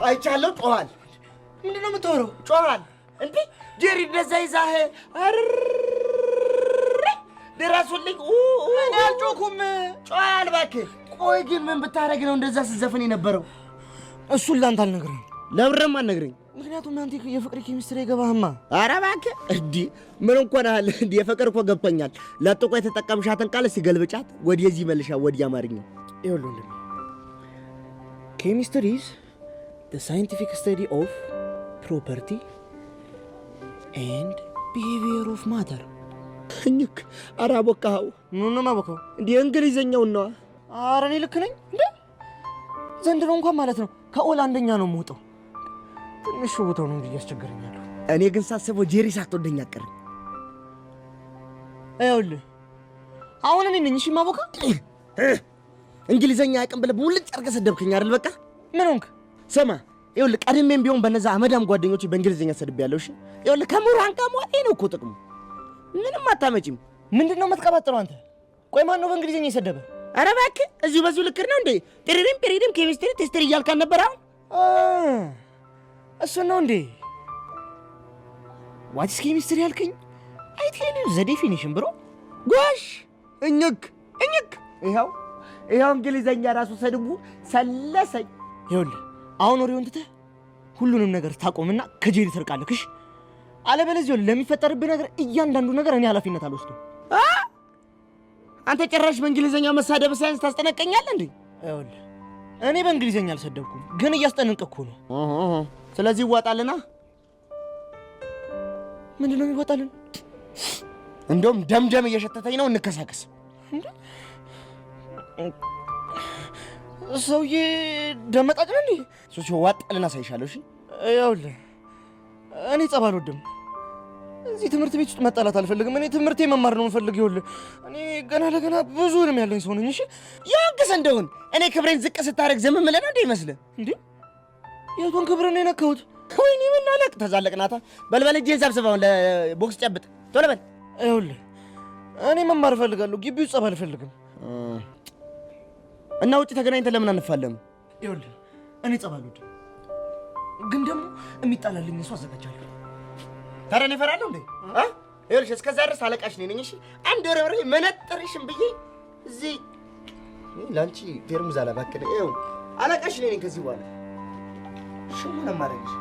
አይቻለሁ ጮሃል ምንድነው የምትወረው ጮሃል እንዴ ጄሪ እንደዛ ይዛህ ደራሱልኝ እኔ አልጮኩም ጮሃል እባክህ ቆይ ግን ምን ብታረግ ነው እንደዛ ስዘፈን የነበረው እሱን ላንተ አልነግርህም ለብረም አልነግረኝ ምክንያቱም አንተ የፍቅር ኬሚስትሪ ይገባህማ ኧረ እባክህ እንዴ ምን እንኳን አለ እንዴ የፍቅር እኮ ገብቶኛል ለጥቆ የተጠቀምሻትን ቃል ሲገልብጫት ወዲየዚህ መልሻ ወዲያ አማርኛ ይኸውልህ ወንድሜ chemistry is the scientific study of property and behavior of matter እንክ አራቦካው ምን ነው ማቦካው እንዴ እንግሊዘኛው ነው ኧረ እኔ ልክ ነኝ እንዴ ዘንድሮ እንኳን ማለት ነው ከኦል አንደኛ ነው የምወጣው ትንሽ ቦታው ነው እንጂ ያስቸግረኛል እኔ ግን ሳስበው ጄሪ ሳትወደኝ አቀር ይኸውልህ አሁን እኔ ነኝ እሺ ማቦካ እንግሊዘኛ አቅም ብለህ ሙልጭ አድርገህ ሰደብከኝ አይደል በቃ ምን ሆንክ ስማ ይኸውልህ ቀድሜም ቢሆን በነዛ አመዳም ጓደኞቼ በእንግሊዘኛ ሰድቤያለሁ እሺ ይኸውልህ ከምሩሃን ጋር ማለት ነው እኮ ጥቅሙ ምንም አታመጪም ምንድነው የምትቀባጥረው አንተ ቆይ ማን ነው በእንግሊዘኛ የሰደበ ኧረ እባክህ እዚሁ በዚሁ ልክር ነው እንዴ ጤሬም ኬሚስትሪ ቴስትሪ እያልካን ነበር አሁን እሱ ነው እንዴ ዋትስ ኬሚስትሪ ያልከኝ አይ ቴል ዩ ዘ ዴፊኒሽን ብሮ ጎሽ እኝክ ይኸው እንግሊዘኛ ራሱ ሰድቡ ሰለሰኝ ይኸውልህ አሁን ወሬውን ትተህ ሁሉንም ነገር ታቆምና ከጄሪ ትርቃለህ እሺ አለበለዚያ ለሚፈጠርብህ ነገር እያንዳንዱ ነገር እኔ ኃላፊነት አልወስድም አንተ ጭራሽ በእንግሊዘኛ መሳደብ ሳይንስ ታስጠነቀኛለህ እንዴ ይኸውልህ እኔ በእንግሊዘኛ አልሰደብኩም ግን እያስጠነቀቅኩ ነው ስለዚህ ይዋጣልና ምንድነው ይዋጣልን እንደውም ደምደም እየሸተተኝ ነው እንከሳከስ ሰውዬ ደመጣጭ ነኝ ሶሲ ዋጣልና ሳይሻለው እሺ ይኸውልህ እኔ ጸብ አልወድም እዚህ ትምህርት ቤት ውስጥ መጣላት አልፈልግም እኔ ትምህርቴ መማር ነው የምፈልግ ይኸውልህ እኔ ገና ለገና ብዙ ልም ያለኝ ሰው ነኝ እሺ ያንክስ እንደውን እኔ ክብሬን ዝቅ ስታረግ ዝም ምለና እንደ ይመስልህ እንዴ የቱን ክብርን የነካሁት ወይኔ ምን አለቅ ተዛለቅናታ በልበል እጄን ሰብስበው ለቦክስ ጨብጥ ቶሎ በል ይኸውልህ እኔ መማር እፈልጋለሁ ግቢው ጸብ አልፈልግም እና ውጪ ተገናኝተን ለምን አንፋለም ይኸውልህ እኔ ጸብ አልወድም ግን ደግሞ የሚጣላልኝ እሱ አዘጋጃለሁ ታዲያ እኔ እፈራለሁ እንዴ ይኸውልሽ እስከዛ ድረስ አለቃሽ ነኝ እሺ አንድ ወሬ መነጥርሽም ብዬ እዚህ ላንቺ ፌርሙዝ አላባከለ ይኸው አለቃሽ ነኝ ከዚህ በኋላ ሽሙን ማረግሽ